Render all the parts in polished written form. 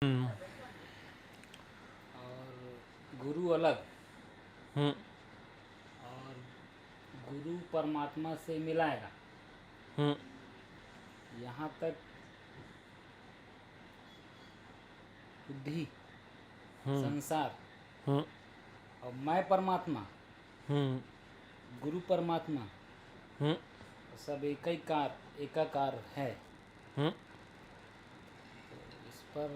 हम्म। और गुरु अलग। हम्म। और गुरु परमात्मा से मिलाएगा। हम्म। यहाँ तक बुद्धि, हम्म। संसार हम्म। और मैं परमात्मा, हम्म। गुरु परमात्मा हम्म। सब एक ही कार एकाकार है। हम्म। तो इस पर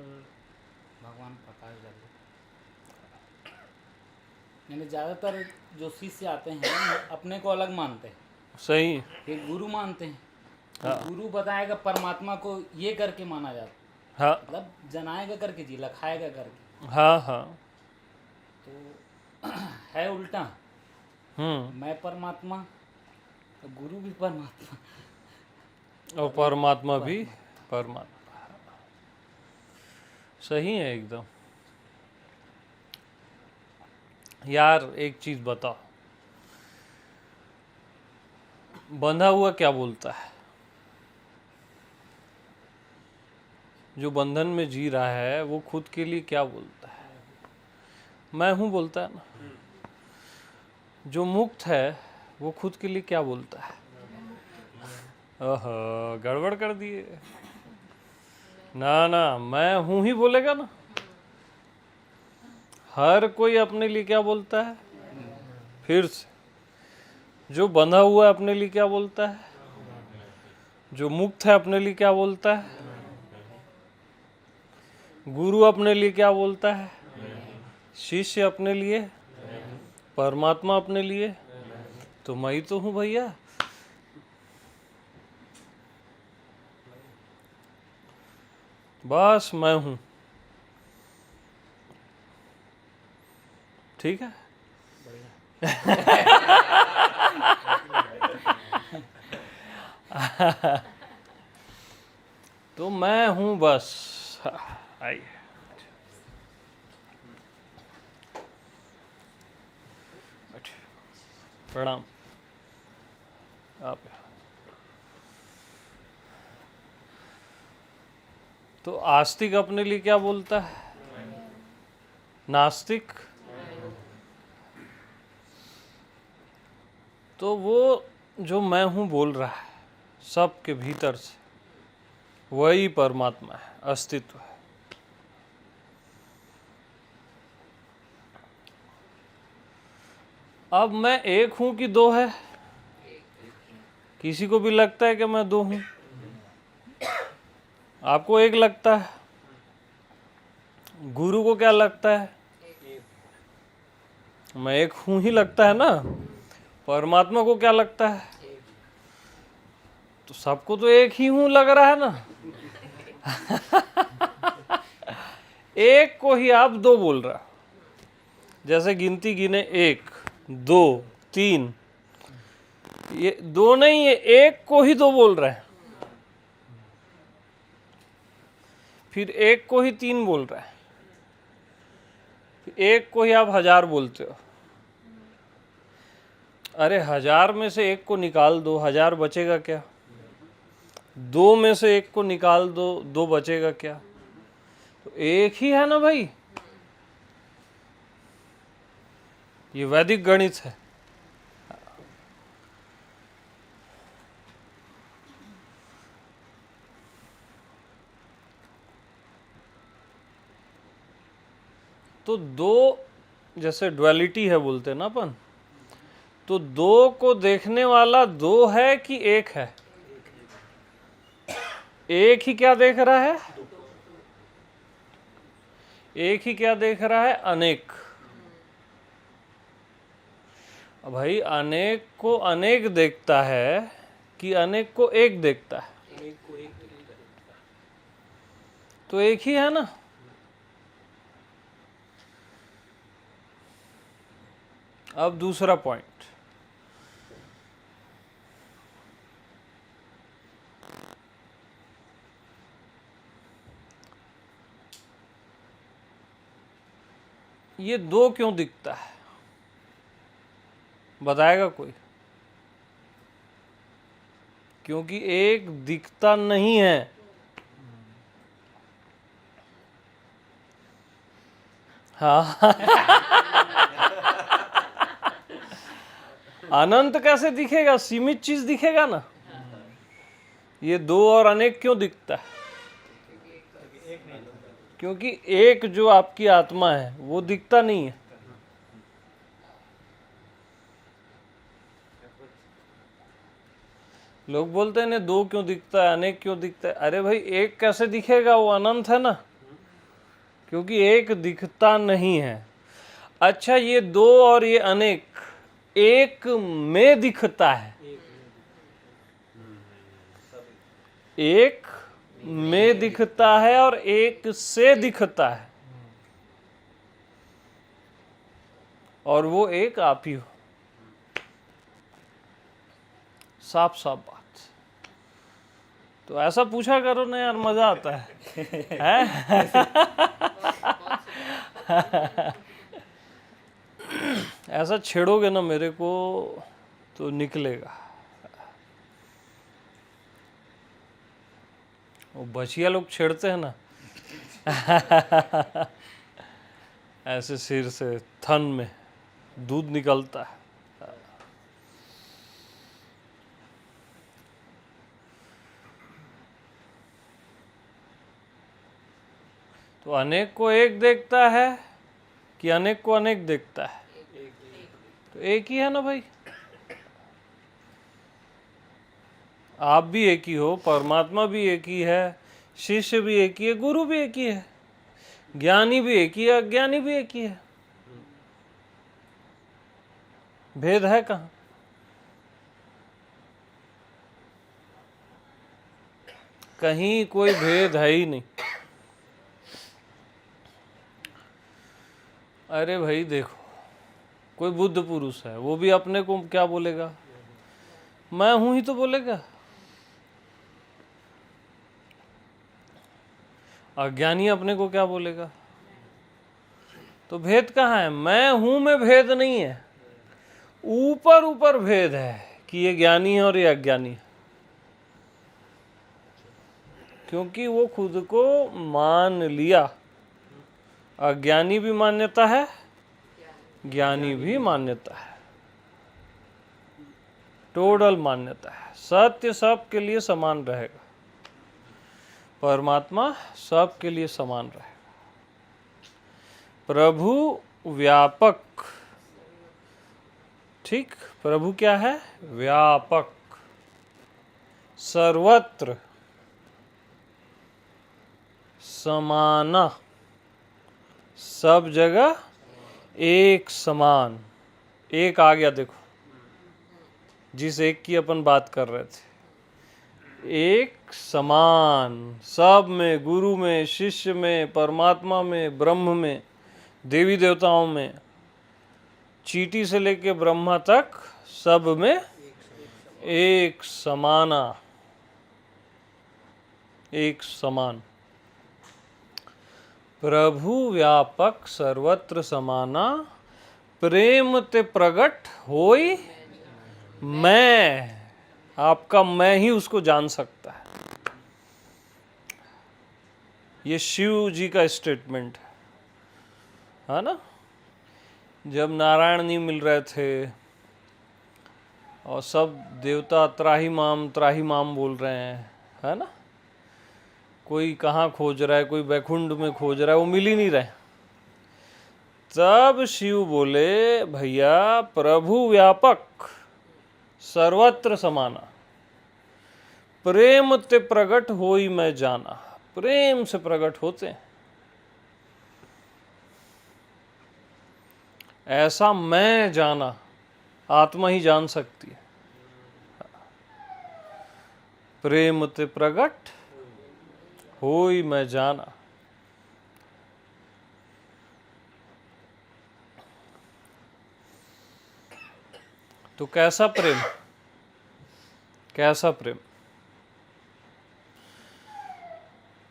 भगवान प्रकाश डाले। यानी ज़्यादातर जो शिष्य आते हैं अपने को अलग मानते हैं, सही। फिर गुरु मानते हैं। फिर हाँ। गुरु बताएगा परमात्मा को ये करके माना जाता, हाँ। मतलब जनाएगा करके जी, लखाएगा करके। हाँ। हाँ। तो है उल्टा। मैं परमात्मा तो गुरु भी परमात्मा, और पर परमात्मा भी परमात्मा। परमात्मा। सही है एकदम। यार एक चीज बताओ, बंधा हुआ क्या बोलता है? जो बंधन में जी रहा है वो खुद के लिए क्या बोलता है? मैं हूं बोलता है ना। जो मुक्त है वो खुद के लिए क्या बोलता है? ओह, गड़बड़ कर दिए। ना ना, मैं हूं ही बोलेगा ना। हर कोई अपने लिए क्या बोलता है? फिर से, जो बंधा हुआ है अपने लिए क्या बोलता है? जो मुक्त है अपने लिए क्या बोलता है? गुरु अपने लिए क्या बोलता है? शिष्य अपने लिए, परमात्मा अपने लिए। तो मैं ही तो हूं भैया। बस मैं हूं। ठीक है। तो मैं हूं बस। आइए, प्रणाम। आप तो आस्तिक अपने लिए क्या बोलता है? नास्तिक। तो वो जो मैं हूं बोल रहा है सबके भीतर से, वही परमात्मा है, अस्तित्व है। अब मैं एक हूं कि दो है? किसी को भी लगता है कि मैं दो हूं? आपको एक लगता है, गुरु को क्या लगता है? मैं एक हूं ही लगता है ना। परमात्मा को क्या लगता है? तो सबको तो एक ही हूं लग रहा है ना। एक को ही आप दो बोल रहा। जैसे गिनती गिने, एक, दो, तीन, ये दो नहीं, ये एक को ही दो बोल रहे हैं। फिर एक को ही तीन बोल रहे हैं। एक को ही आप हजार बोलते हो। अरे हजार में से एक को निकाल दो, हजार बचेगा क्या? दो में से एक को निकाल दो, दो बचेगा क्या? तो एक ही है ना भाई। ये वैदिक गणित है। तो दो, जैसे ड्युअलिटी है बोलते हैं ना अपन, तो दो को देखने वाला दो है कि एक है? एक ही क्या देख रहा है? एक ही क्या देख रहा है? अनेक। भाई अनेक को अनेक देखता है कि अनेक को एक देखता है? तो एक ही है ना। अब दूसरा पॉइंट, ये दो क्यों दिखता है? बताएगा कोई? क्योंकि एक दिखता नहीं है। हाँ अनंत कैसे दिखेगा? सीमित चीज दिखेगा ना। ये दो और अनेक क्यों दिखता है? क्योंकि एक जो आपकी आत्मा है वो दिखता नहीं है। लोग बोलते हैं ना दो क्यों दिखता है, अनेक क्यों दिखता है। अरे भाई एक कैसे दिखेगा? वो अनंत है ना, क्योंकि एक दिखता नहीं है। अच्छा ये दो और ये अनेक एक में दिखता है, एक में दिखता है और एक से दिखता है, और वो एक आप ही हो। साफ साफ बात। तो ऐसा पूछा करो ना यार, मजा आता है, ऐसा छेड़ोगे ना मेरे को तो निकलेगा। वो बचिया लोग छेड़ते हैं ना ऐसे सिर से थन में दूध निकलता है। तो अनेक को एक देखता है कि अनेक को अनेक देखता है? तो एक ही है ना भाई। आप भी एक ही हो, परमात्मा भी एक ही है, शिष्य भी एक ही है, गुरु भी एक ही है, ज्ञानी भी एक ही है, अज्ञानी भी एक ही है। भेद है कहाँ? कहीं कोई भेद है ही नहीं। अरे भाई देखो, कोई बुद्ध पुरुष है, वो भी अपने को क्या बोलेगा? मैं हूं ही तो बोलेगा। अज्ञानी अपने को क्या बोलेगा? तो भेद कहाँ है? मैं हूं में भेद नहीं है, ऊपर ऊपर भेद है कि ये ज्ञानी है और ये अज्ञानी है। क्योंकि वो खुद को मान लिया। अज्ञानी भी मान्यता है, ज्ञानी भी मान्यता है, टोटल मान्यता है। सत्य सबके लिए समान रहेगा, परमात्मा सबके लिए समान रहेगा। प्रभु व्यापक, ठीक, प्रभु क्या है? व्यापक, सर्वत्र समाना, सब जगह एक समान। एक आ गया देखो, जिस एक की अपन बात कर रहे थे, एक समान सब में, गुरु में, शिष्य में, परमात्मा में, ब्रह्म में, देवी देवताओं में, चींटी से लेके ब्रह्मा तक सब में एक समाना, एक समान। प्रभु व्यापक सर्वत्र समाना, प्रेम ते प्रगट होई मैं। आपका मैं ही उसको जान सकता है। ये शिव जी का स्टेटमेंट है ना। जब नारायण नहीं मिल रहे थे और सब देवता त्राही माम बोल रहे हैं, है ना, कोई कहाँ खोज रहा है, कोई बैकुंठ में खोज रहा है, वो मिल ही नहीं रहे। तब शिव बोले, भैया प्रभु व्यापक सर्वत्र समाना, प्रेम ते प्रगट होई मैं जाना। प्रेम से प्रकट होते हैं। ऐसा मैं जाना आत्मा ही जान सकती है। प्रेम ते प्रगट होई मैं जाना। तो कैसा प्रेम? कैसा प्रेम?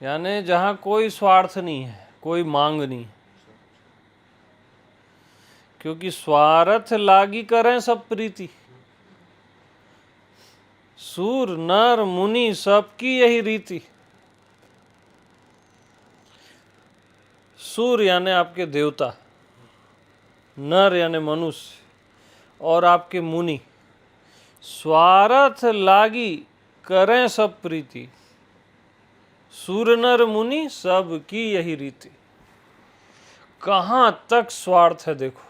यानी जहां कोई स्वार्थ नहीं है, कोई मांग नहीं, क्योंकि स्वार्थ लागी करें सब प्रीति। सूर नर मुनि सबकी यही रीति। सूर यानी आपके देवता, नर यानी मनुष्य और आपके मुनि स्वार्थ लागी करें सब प्रीति, सुर नर मुनि सब की यही रीति। कहां तक स्वार्थ है देखो।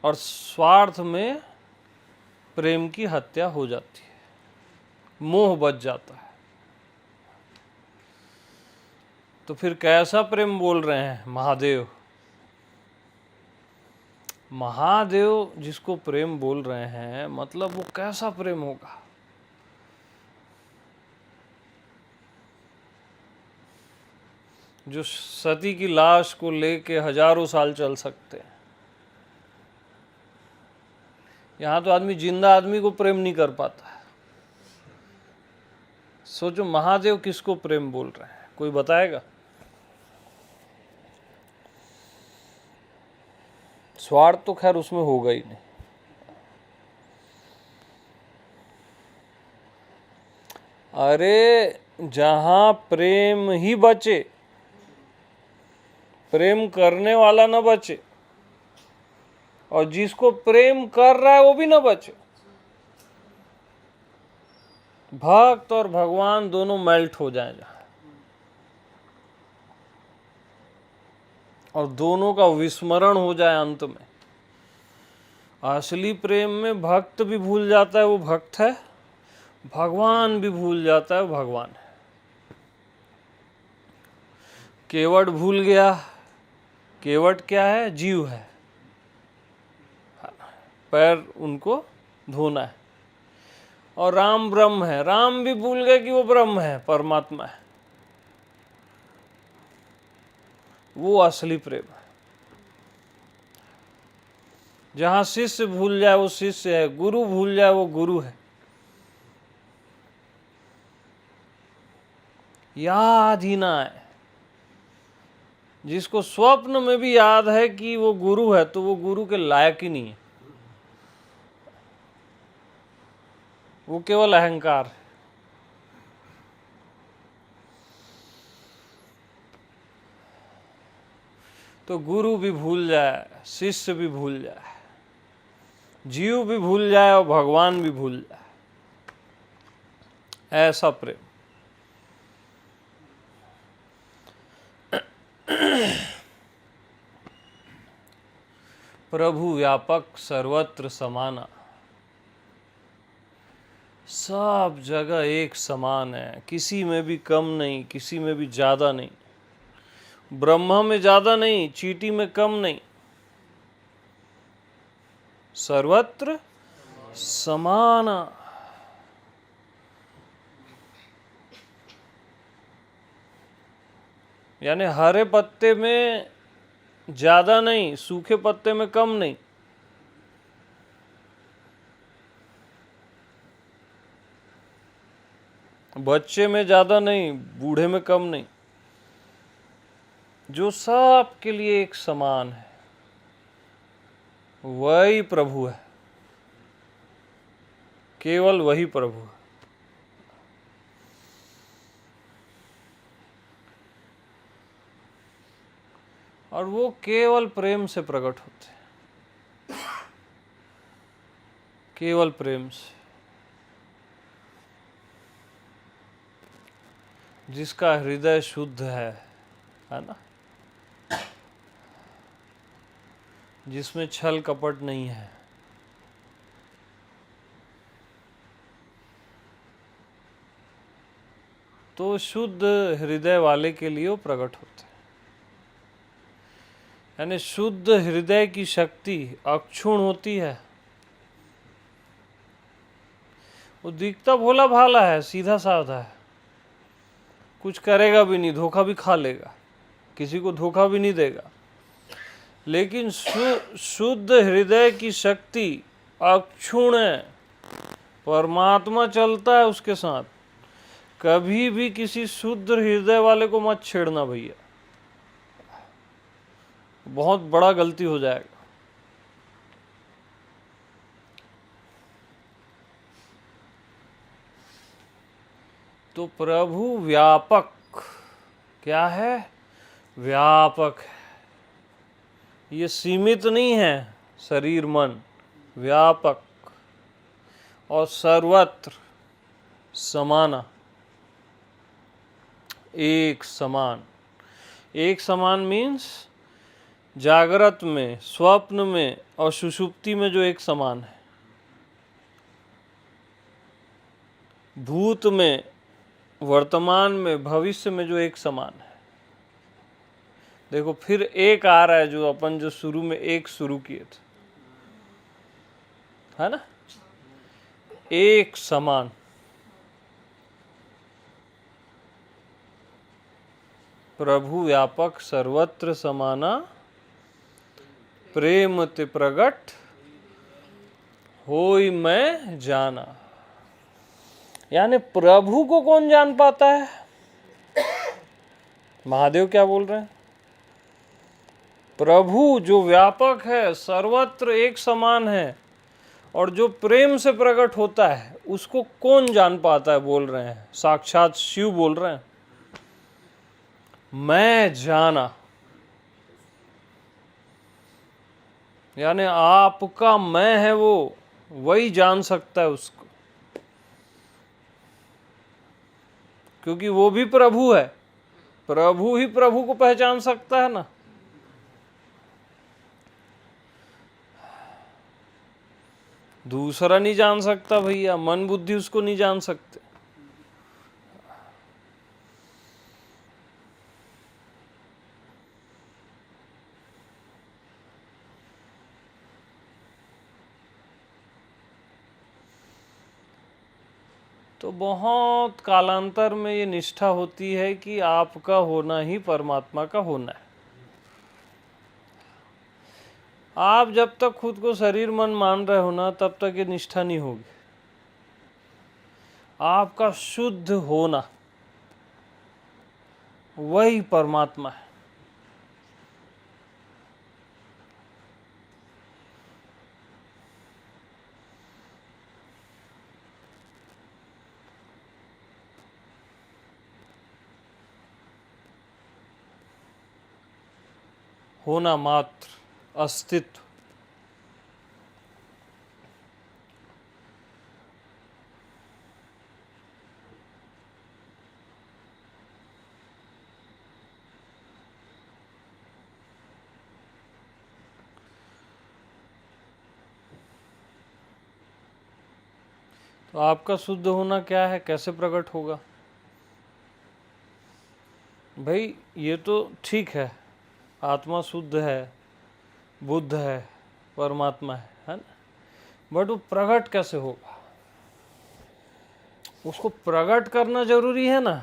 और स्वार्थ में प्रेम की हत्या हो जाती है, मोह बच जाता है। तो फिर कैसा प्रेम बोल रहे हैं महादेव? महादेव जिसको प्रेम बोल रहे हैं, मतलब वो कैसा प्रेम होगा? जो सती की लाश को लेके हजारों साल चल सकते हैं। यहां तो आदमी जिंदा आदमी को प्रेम नहीं कर पाता है। सोचो महादेव किसको प्रेम बोल रहे हैं, कोई बताएगा? स्वार्थ तो खैर उसमें होगा ही नहीं। अरे जहां प्रेम ही बचे, प्रेम करने वाला न बचे, और जिसको प्रेम कर रहा है वो भी न बचे, भक्त और भगवान दोनों मेल्ट हो जाएं जहां, और दोनों का विस्मरण हो जाए अंत में। असली प्रेम में भक्त भी भूल जाता है वो भक्त है, भगवान भी भूल जाता है वो भगवान है। केवट भूल गया, केवट क्या है? जीव है, पैर उनको धोना है। और राम ब्रह्म है, राम भी भूल गए कि वो ब्रह्म है, परमात्मा है। वो असली प्रेम है। जहां शिष्य भूल जाए वो शिष्य है, गुरु भूल जाए वो गुरु है। याद ही ना आए, जिसको स्वप्न में भी याद है कि वो गुरु है, तो वो गुरु के लायक ही नहीं है, वो केवल अहंकार है। तो गुरु भी भूल जाए, शिष्य भी भूल जाए, जीव भी भूल जाए और भगवान भी भूल जाए, ऐसा प्रेम। प्रभु व्यापक सर्वत्र समाना, सब जगह एक समान है, किसी में भी कम नहीं, किसी में भी ज्यादा नहीं। ब्रह्मा में ज्यादा नहीं, चींटी में कम नहीं, सर्वत्र समाना। यानी हरे पत्ते में ज्यादा नहीं, सूखे पत्ते में कम नहीं। बच्चे में ज्यादा नहीं, बूढ़े में कम नहीं। जो सब के लिए एक समान है, वही प्रभु है, केवल वही प्रभु है। और वो केवल प्रेम से प्रकट होते हैं, केवल प्रेम से। जिसका हृदय शुद्ध है ना, जिसमें छल कपट नहीं है, तो शुद्ध हृदय वाले के लिए वो प्रकट होते हैं। यानी शुद्ध हृदय की शक्ति अक्षुण होती है। वो दिखता भोला भाला है, सीधा साधा है, कुछ करेगा भी नहीं, धोखा भी खा लेगा, किसी को धोखा भी नहीं देगा। लेकिन शुद्ध हृदय की शक्ति अक्षुण है, परमात्मा चलता है उसके साथ। कभी भी किसी शुद्ध हृदय वाले को मत छेड़ना भैया, बहुत बड़ा गलती हो जाएगा। तो प्रभु व्यापक क्या है? व्यापक है। ये सीमित नहीं है शरीर मन, व्यापक और सर्वत्र समाना, एक समान। एक समान मीन्स जागृत में, स्वप्न में और सुषुप्ति में जो एक समान है, भूत में, वर्तमान में, भविष्य में जो एक समान है। देखो फिर एक आ रहा है, जो अपन जो शुरू में एक शुरू किए थे, है ना, एक समान। प्रभु व्यापक सर्वत्र समाना, प्रेम ते प्रगट होई मैं जाना। यानी प्रभु को कौन जान पाता है? महादेव क्या बोल रहे हैं? प्रभु जो व्यापक है, सर्वत्र एक समान है और जो प्रेम से प्रकट होता है, उसको कौन जान पाता है? बोल रहे हैं साक्षात शिव बोल रहे हैं, मैं जाना। यानी आपका मैं है वो, वही जान सकता है उसको, क्योंकि वो भी प्रभु है। प्रभु ही प्रभु को पहचान सकता है ना। दूसरा नहीं जान सकता भैया, मन बुद्धि उसको नहीं जान सकते। तो बहुत कालांतर में ये निष्ठा होती है कि आपका होना ही परमात्मा का होना है। आप जब तक खुद को शरीर मन मान रहे हो ना, तब तक ये निष्ठा नहीं होगी। आपका शुद्ध होना वही परमात्मा है। होना मात्र, अस्तित्व। तो आपका शुद्ध होना क्या है, कैसे प्रकट होगा? भाई ये तो ठीक है, आत्मा शुद्ध है, बुद्ध है, परमात्मा है ना, बट वो प्रकट कैसे होगा? उसको प्रकट करना जरूरी है ना।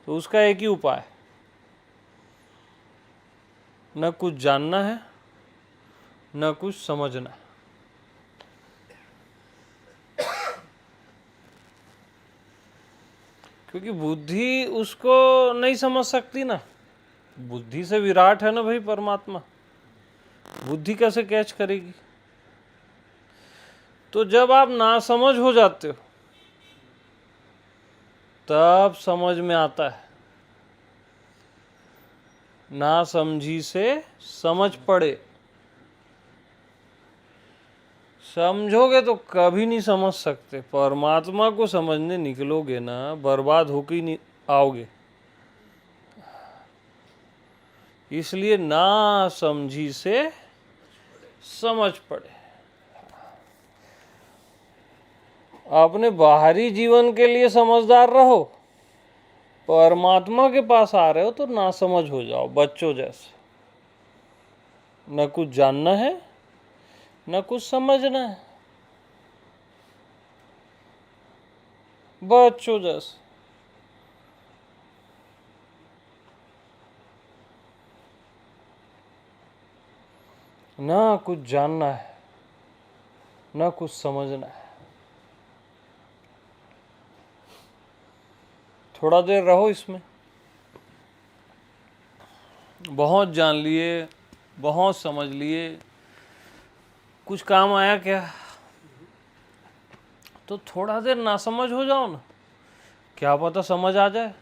तो उसका एक ही उपाय, न कुछ जानना है, न कुछ समझना है। क्योंकि बुद्धि उसको नहीं समझ सकती ना। बुद्धि से विराट है ना भाई परमात्मा, बुद्धि कैसे कैच करेगी? तो जब आप ना समझ हो जाते हो, तब समझ में आता है। ना समझी से समझ पड़े। समझोगे तो कभी नहीं समझ सकते। परमात्मा को समझने निकलोगे ना, बर्बाद होकर ही नहीं आओगे। इसलिए ना समझी से समझ पड़े। अपने बाहरी जीवन के लिए समझदार रहो, परमात्मा के पास आ रहे हो तो ना समझ हो जाओ, बच्चों जैसे। न कुछ जानना है, न कुछ समझना है, बच्चों जैसे। ना कुछ जानना है, न कुछ समझना है। थोड़ा देर रहो इसमें। बहुत जान लिए, बहुत समझ लिए, कुछ काम आया क्या? तो थोड़ा देर ना समझ हो जाओ ना, क्या पता समझ आ जाए।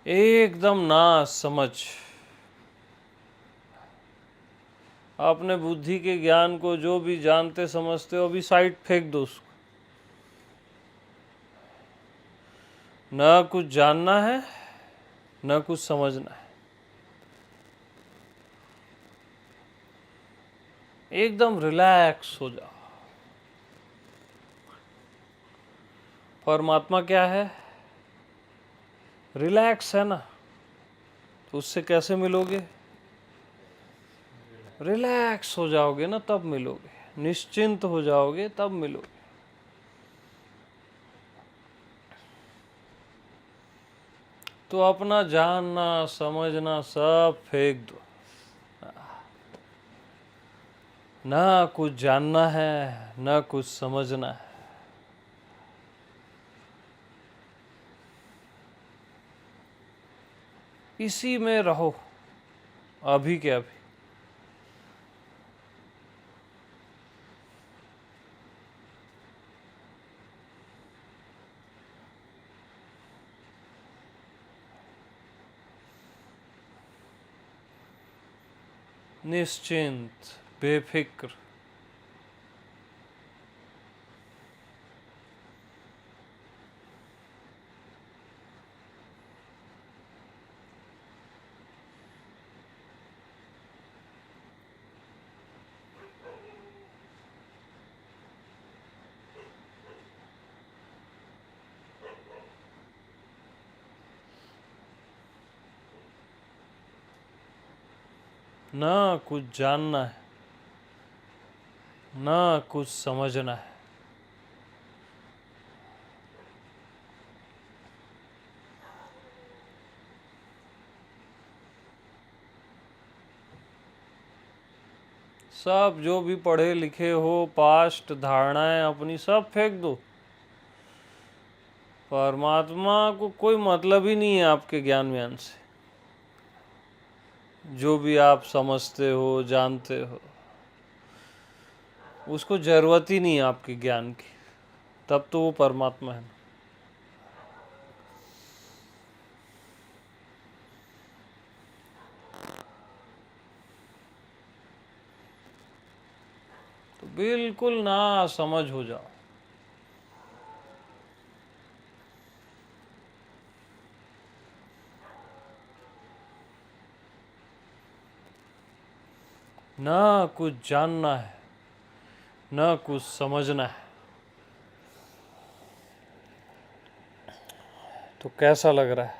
एकदम ना समझ, अपने बुद्धि के ज्ञान को जो भी जानते समझते हो अभी साइड फेंक दो उसको। न कुछ जानना है न कुछ समझना है, एकदम रिलैक्स हो जाओ। परमात्मा क्या है? रिलैक्स है ना, तो उससे कैसे मिलोगे? रिलैक्स हो जाओगे ना तब मिलोगे, निश्चिंत हो जाओगे तब मिलोगे। तो अपना जानना समझना सब फेंक दो। ना कुछ जानना है ना कुछ समझना है, इसी में रहो अभी के अभी। निश्चिंत, बेफिक्र। ना कुछ जानना है ना कुछ समझना है, सब जो भी पढ़े लिखे हो पास्ट धारणाएं अपनी सब फेंक दो। परमात्मा को कोई मतलब ही नहीं है आपके ज्ञान व्यान से। जो भी आप समझते हो जानते हो उसको जरूरत ही नहीं है आपके ज्ञान की, तब तो वो परमात्मा है। तो बिल्कुल ना समझ हो जाओ। ना कुछ जानना है ना कुछ समझना है, तो कैसा लग रहा है?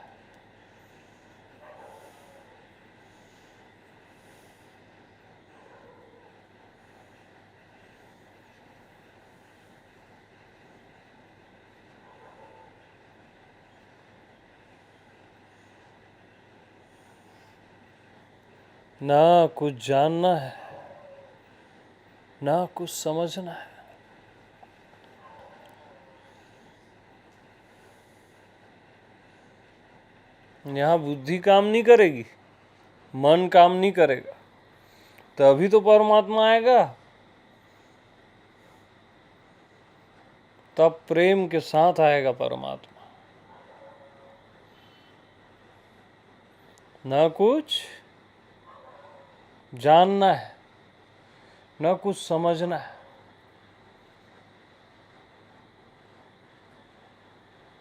ना कुछ जानना है ना कुछ समझना है, यहाँ बुद्धि काम नहीं करेगी, मन काम नहीं करेगा, तभी तो परमात्मा आएगा। तब प्रेम के साथ आएगा परमात्मा। ना कुछ जानना है ना कुछ समझना है,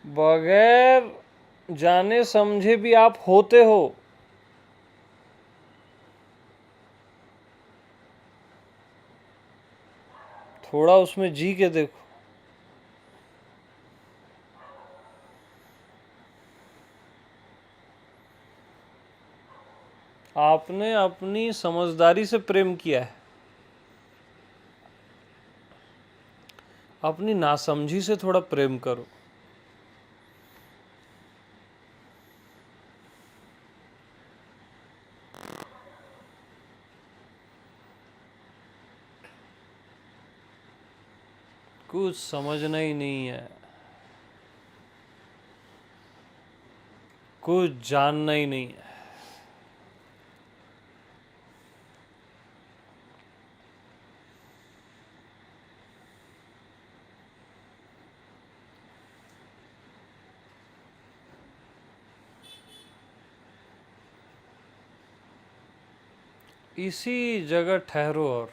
बगैर जाने समझे भी आप होते हो। थोड़ा उसमें जी के देखो। आपने अपनी समझदारी से प्रेम किया है, अपनी नासमझी से थोड़ा प्रेम करो। कुछ समझना ही नहीं है, कुछ जानना ही नहीं है। इसी जगह ठहरो और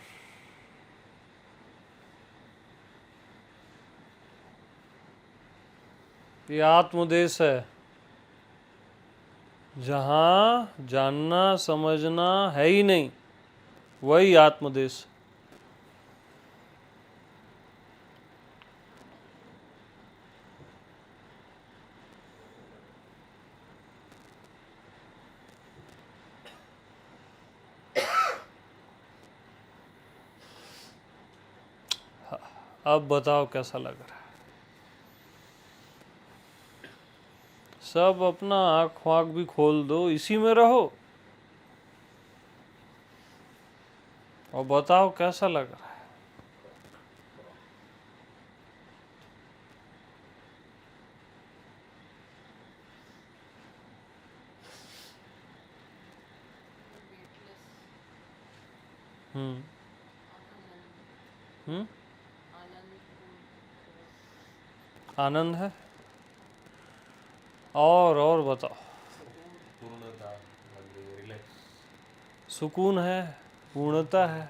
ये आत्मदेश है, जहां जानना समझना है ही नहीं, वही आत्मदेश। अब बताओ कैसा लग रहा है? सब अपना आँख वाँख भी खोल दो, इसी में रहो और बताओ कैसा लग रहा है? हम्म हम्म आनंद है। और बताओ। पूर्णता लग रही है, रिलैक्स। सुकून है, पूर्णता है।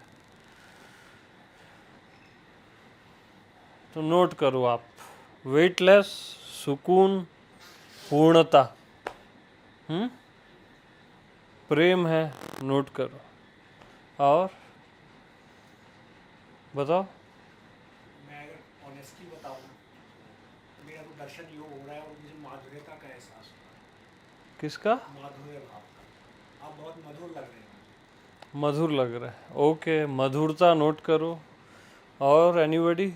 तो नोट करो आप, वेटलेस, सुकून, पूर्णता। प्रेम है, नोट करो। और बताओ। मैं अगर ऑनेस्टली बताऊँ, मेरा तो दर्शन योग हो रहा है और मुझे माधुर्यता का एहसास हो रहा है। किसका? माधुर्य भाव का। आप बहुत मधुर लग रहे हैं। मधुर लग रहा है, ओके, मधुरता नोट करो। और एनीबॉडी?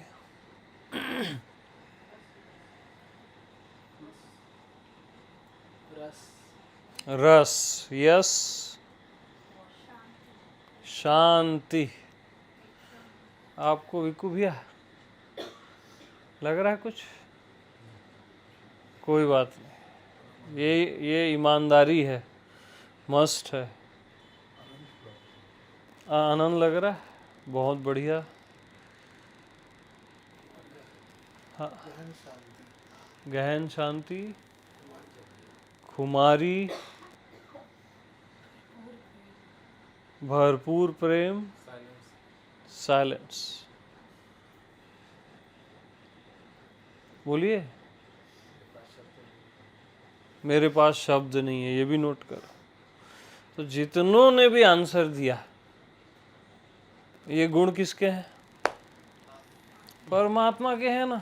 रस। रस, यस। शांति। आपको विकु भैया लग रहा है कुछ? कोई बात नहीं, ये ईमानदारी है, मस्ट है। आनंद लग रहा है, बहुत बढ़िया। हाँ, गहन शांति, खुमारी, भरपूर प्रेम, साइलेंस। बोलिए। मेरे पास शब्द नहीं है, ये भी नोट करो। तो जितनों ने भी आंसर दिया, ये गुण किसके हैं? परमात्मा के हैं ना।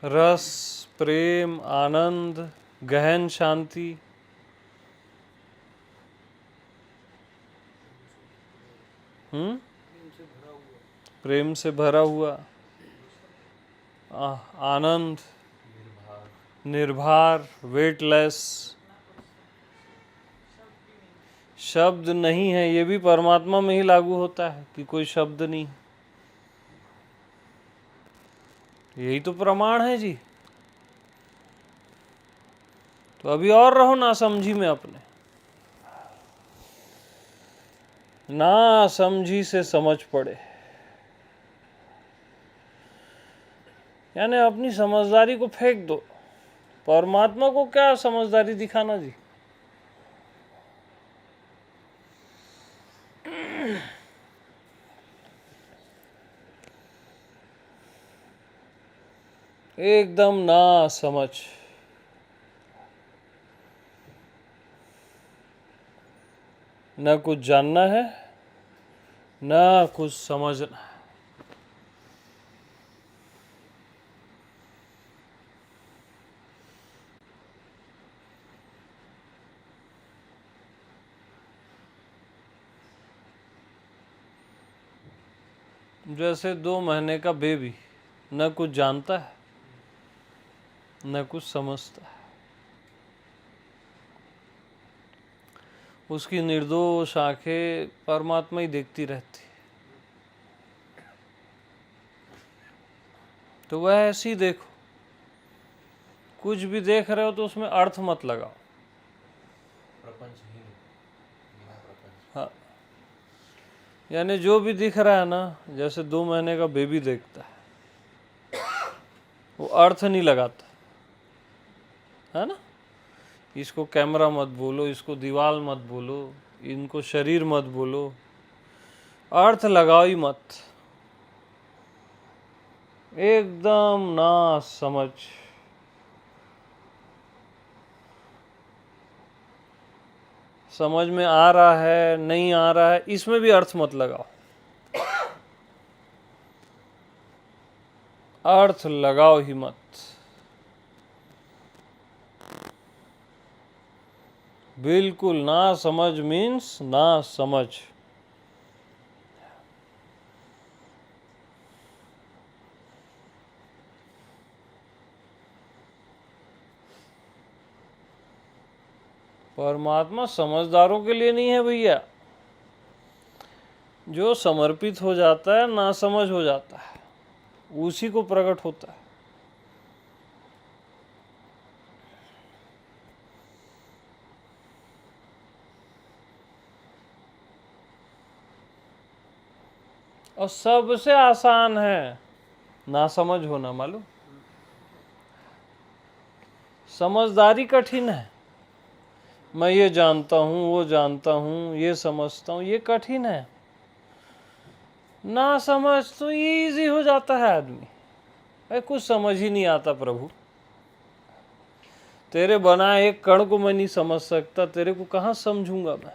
रस, प्रेम, आनंद, गहन शांति। प्रेम से भरा हुआ, आनंद, निर्भर, वेटलेस। शब्द नहीं है, ये भी परमात्मा में ही लागू होता है कि कोई शब्द नहीं। यही तो प्रमाण है जी। तो अभी और रहो ना समझी में अपने, ना समझी से समझ पड़े, यानी अपनी समझदारी को फेंक दो। परमात्मा को क्या समझदारी दिखाना जी? एकदम ना समझ। न कुछ जानना है, न कुछ समझना है। जैसे 2 महीने का बेबी न कुछ जानता है, न कुछ समझता है। उसकी निर्दोष आंखें परमात्मा ही देखती रहती। तो वह ऐसी देखो, कुछ भी देख रहे हो तो उसमें अर्थ मत लगाओ। प्रपंचहीन, बिना प्रपंच। हाँ, यानी जो भी दिख रहा है ना, जैसे 2 महीने का बेबी देखता है, वो अर्थ नहीं लगाता है ना। इसको कैमरा मत बोलो, इसको दीवार मत बोलो, इनको शरीर मत बोलो, अर्थ लगाओ ही मत, एकदम ना समझ। समझ में आ रहा है नहीं आ रहा है इसमें भी अर्थ मत लगाओ, अर्थ लगाओ ही मत। बिल्कुल ना समझ मीन्स ना समझ। परमात्मा समझदारों के लिए नहीं है भैया। जो समर्पित हो जाता है, ना समझ हो जाता है, उसी को प्रकट होता है। और सबसे आसान है ना समझ होना, मालूम। समझदारी कठिन है। मैं ये जानता हूँ, वो जानता हूँ, ये समझता हूँ, ये कठिन है। ना समझ तो ये इजी हो जाता है आदमी। अरे कुछ समझ ही नहीं आता प्रभु, तेरे बनाए एक कण को मैं नहीं समझ सकता, तेरे को कहाँ समझूंगा मैं।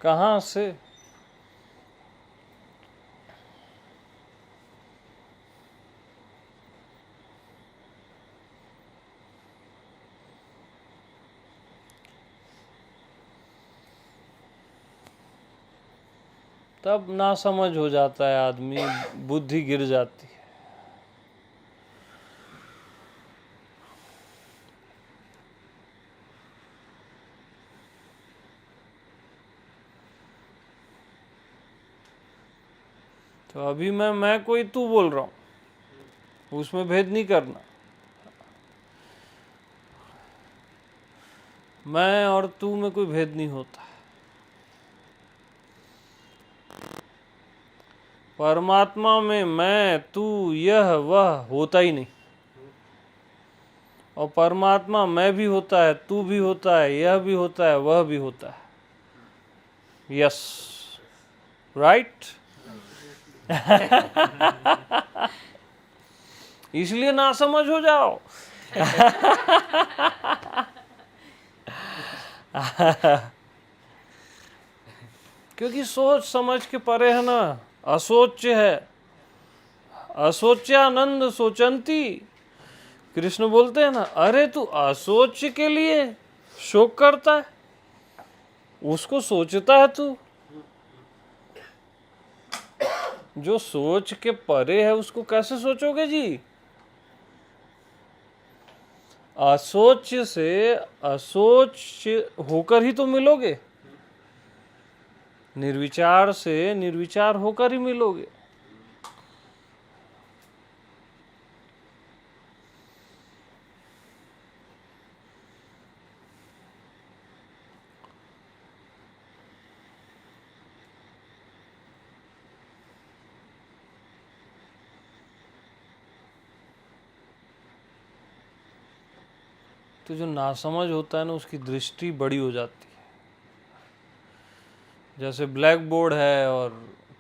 कहाँ से? तब ना समझ हो जाता है आदमी, बुद्धि गिर जाती है। तो अभी मैं कोई तू बोल रहा हूं, उसमें भेद नहीं करना। मैं और तू में कोई भेद नहीं होता। परमात्मा में मैं, तू, यह वह होता ही नहीं। और परमात्मा मैं भी होता है, तू भी होता है, यह भी होता है, वह भी होता है। Yes, right. इसलिए ना समझ हो जाओ। क्योंकि सोच समझ के परे है ना, असोच्य है। असोच्यानंद सोचंती, कृष्ण बोलते हैं ना, अरे तू असोच्य के लिए शोक करता है, उसको सोचता है तू। जो सोच के परे है उसको कैसे सोचोगे जी? असोच से असोच होकर ही तो मिलोगे, निर्विचार से निर्विचार होकर ही मिलोगे। तो जो नासमझ होता है ना, उसकी दृष्टि बड़ी हो जाती है। जैसे ब्लैक बोर्ड है और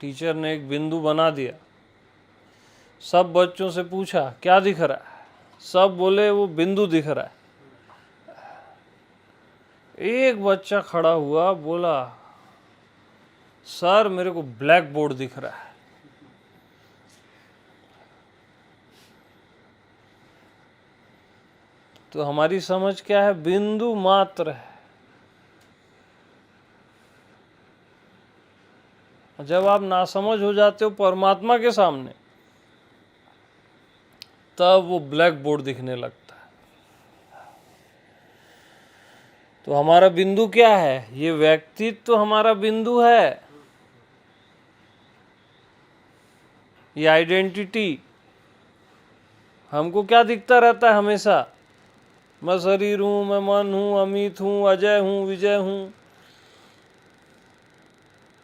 टीचर ने एक बिंदु बना दिया, सब बच्चों से पूछा क्या दिख रहा है, सब बोले वो बिंदु दिख रहा है। एक बच्चा खड़ा हुआ, बोला सर मेरे को ब्लैक बोर्ड दिख रहा है। तो हमारी समझ क्या है? बिंदु मात्र है। जब आप नासमझ हो जाते हो परमात्मा के सामने, तब वो ब्लैक बोर्ड दिखने लगता है। तो हमारा बिंदु क्या है? ये व्यक्तित्व तो हमारा बिंदु है, ये आइडेंटिटी। हमको क्या दिखता रहता है हमेशा? मैं शरीर हूं, मैं मन हूं, अमित हूं, अजय हूं, विजय हूं।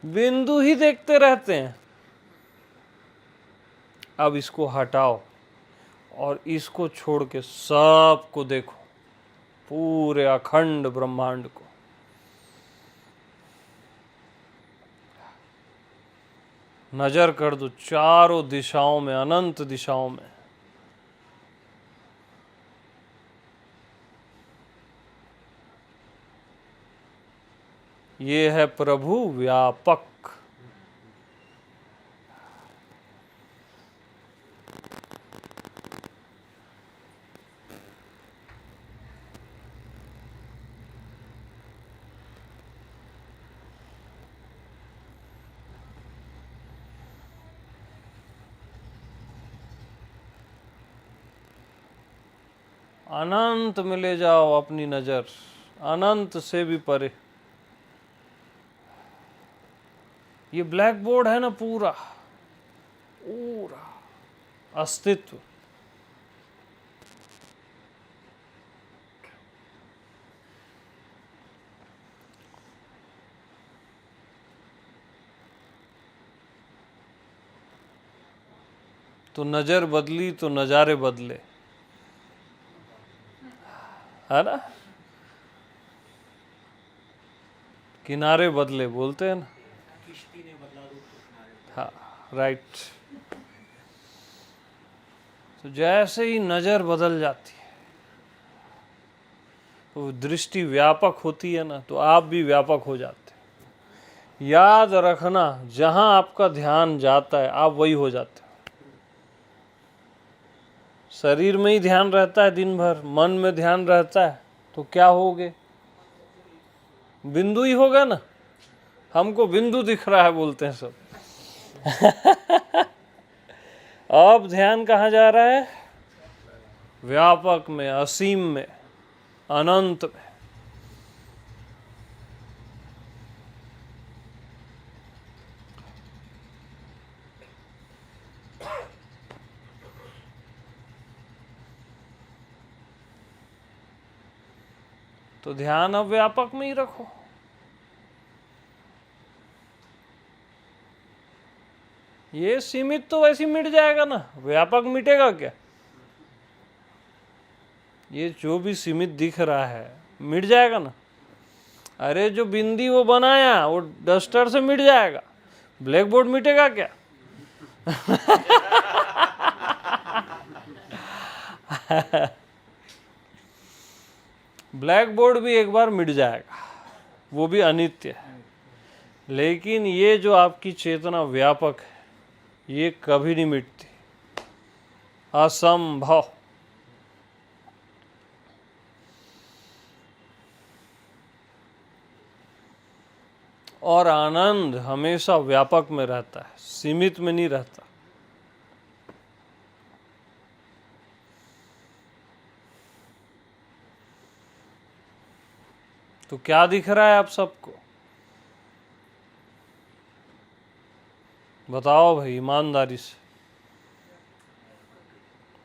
बिंदु ही देखते रहते हैं। अब इसको हटाओ और इसको छोड़ के सबको देखो, पूरे अखंड ब्रह्मांड को। नजर कर दो चारों दिशाओं में, अनंत दिशाओं में। ये है प्रभु व्यापक। अनंत में ले जाओ अपनी नजर, अनंत से भी परे। ये ब्लैक बोर्ड है ना, पूरा पूरा अस्तित्व। तो नजर बदली तो नजारे बदले, है ना। किनारे बदले बोलते हैं ना। किश्ती ने बदला रूप तो किनारे। हाँ, राइट। तो जैसे ही नजर बदल जाती है, तो दृष्टि व्यापक होती है ना, तो आप भी व्यापक हो जाते हैं। याद रखना, जहां आपका ध्यान जाता है आप वही हो जाते हो। शरीर में ही ध्यान रहता है दिन भर, मन में ध्यान रहता है, तो क्या होगे? बिंदु ही होगा ना। हमको बिंदु दिख रहा है बोलते हैं सब। अब ध्यान कहाँ जा रहा है? व्यापक में, असीम में, अनंत में। तो ध्यान अब व्यापक में ही रखो। ये सीमित तो वैसे मिट जाएगा ना, व्यापक मिटेगा क्या? ये जो भी सीमित दिख रहा है मिट जाएगा ना। अरे जो बिंदी वो बनाया वो डस्टर से मिट जाएगा, ब्लैक बोर्ड मिटेगा क्या? ब्लैक बोर्ड भी एक बार मिट जाएगा, वो भी अनित्य है। लेकिन ये जो आपकी चेतना व्यापक है, ये कभी नहीं मिटती, असंभव। और आनंद हमेशा व्यापक में रहता है, सीमित में नहीं रहता। तो क्या दिख रहा है आप सबको? बताओ भाई ईमानदारी से,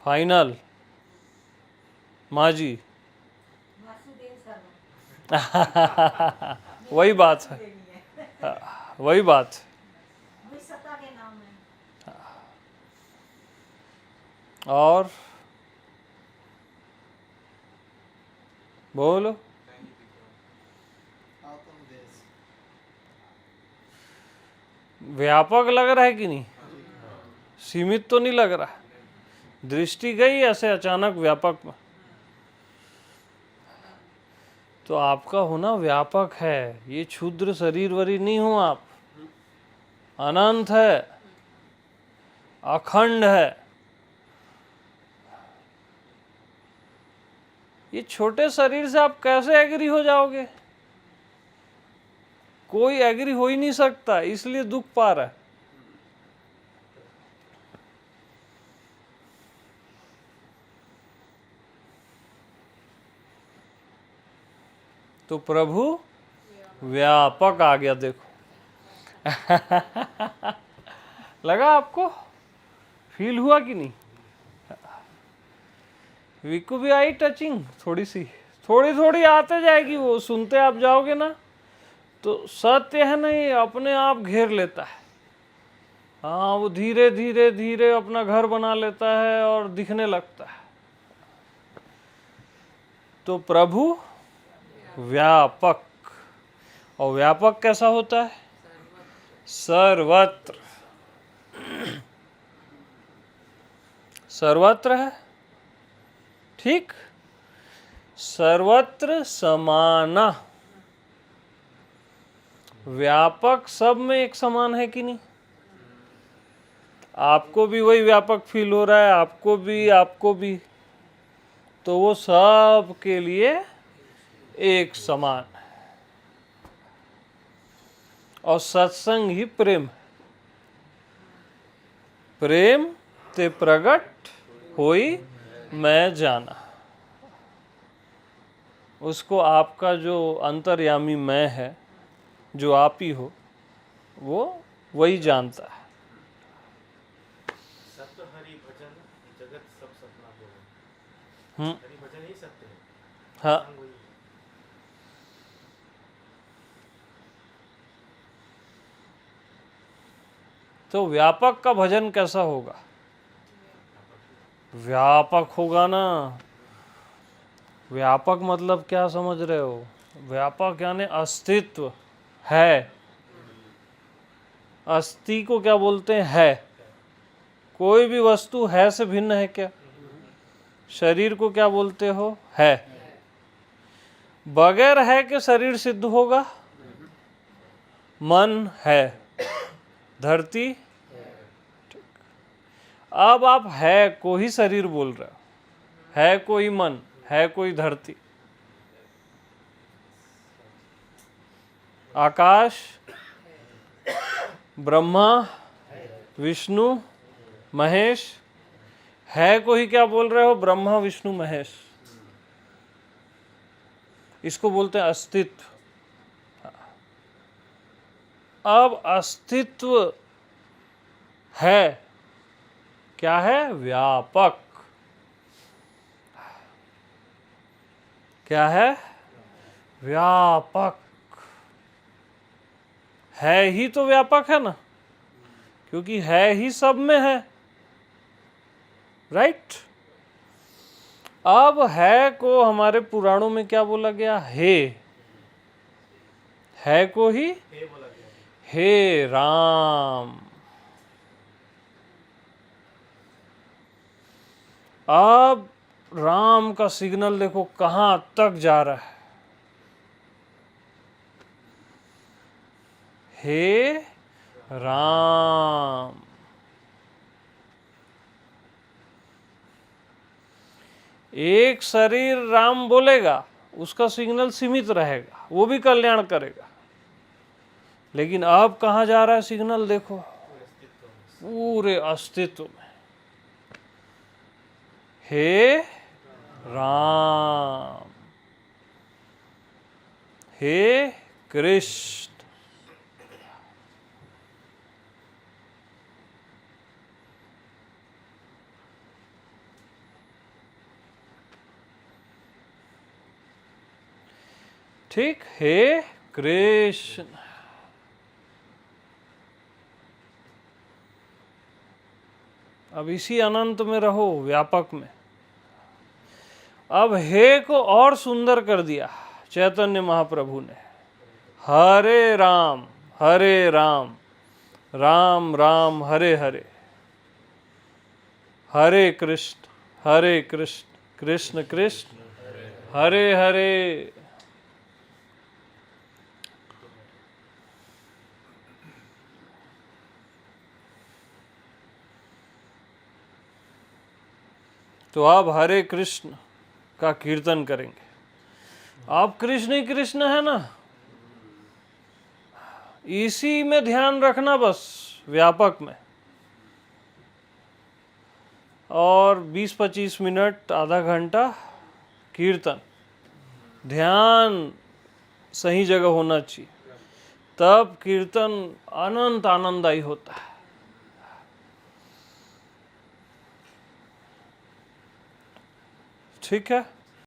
फाइनल। माँ जी वही बात है, वही बात है। और बोलो। व्यापक लग रहा है कि नहीं? सीमित तो नहीं लग रहा। दृष्टि गई ऐसे अचानक व्यापक में, तो आपका होना व्यापक है। ये क्षुद्र शरीर वरीर नहीं हो आप, अनंत है, अखंड है। ये छोटे शरीर से आप कैसे एग्री हो जाओगे? कोई एग्री हो ही नहीं सकता, इसलिए दुख पा रहा है। तो प्रभु व्यापक आ गया, देखो। लगा आपको? फील हुआ कि नहीं? वीकू भी आई टचिंग, थोड़ी सी, थोड़ी थोड़ी आते जाएगी। वो सुनते आप जाओगे ना, तो सत्य है ना, ये अपने आप घेर लेता है। हाँ, वो धीरे धीरे धीरे अपना घर बना लेता है और दिखने लगता है। तो प्रभु व्यापक, और व्यापक कैसा होता है? सर्वत्र। सर्वत्र है, ठीक। सर्वत्र समाना, व्यापक सब में एक समान है कि नहीं? आपको भी वही व्यापक फील हो रहा है, आपको भी, तो वो सब के लिए एक समान है। और सत्संग ही प्रेम है। प्रेम ते प्रगट होई मैं जाना। उसको आपका जो अंतर्यामी मैं है, जो आप ही हो, वो वही जानता है। सत्य हरि भजन जगत सब सपना बोले। हरि भजन ही सत्य है। हाँ, संग वही है। तो व्यापक का भजन कैसा होगा? व्यापक होगा ना। व्यापक मतलब क्या समझ रहे हो? व्यापक यानी अस्तित्व है। अस्थि को क्या बोलते हैं? है। कोई भी वस्तु है से भिन्न है क्या? शरीर को क्या बोलते हो? है। बगैर है के शरीर सिद्ध होगा? मन है, धरती। अब आप है को ही शरीर बोल रहे हो, है कोई मन, है कोई धरती। आकाश, ब्रह्मा, विष्णु, महेश, है को ही क्या बोल रहे हो? ब्रह्मा, विष्णु, महेश। इसको बोलते हैं अस्तित्व। अब अस्तित्व है, क्या है? व्यापक। क्या है? व्यापक। है ही तो व्यापक है ना, क्योंकि है ही सब में है, राइट। अब है को हमारे पुराणों में क्या बोला गया? है को ही हे बोला गया है। हे राम। अब राम का सिग्नल देखो कहां तक जा रहा है। हे राम। एक शरीर राम बोलेगा, उसका सिग्नल सीमित रहेगा, वो भी कल्याण करेगा। लेकिन अब कहां जा रहा है सिग्नल? देखो पूरे अस्तित्व में। हे राम, हे कृष्ण। ठीक, हे कृष्ण। अब इसी अनंत में रहो, व्यापक में। अब हे को और सुंदर कर दिया चैतन्य महाप्रभु ने। हरे राम, राम राम हरे हरे, हरे कृष्ण, कृष्ण कृष्ण हरे हरे। तो आप हरे कृष्ण का कीर्तन करेंगे। आप कृष्ण ही कृष्ण है ना, इसी में ध्यान रखना बस, व्यापक में। और 20-25 मिनट, आधा घंटा कीर्तन, ध्यान सही जगह होना चाहिए, तब कीर्तन अनंत आनंददायी होता है। ठीक है।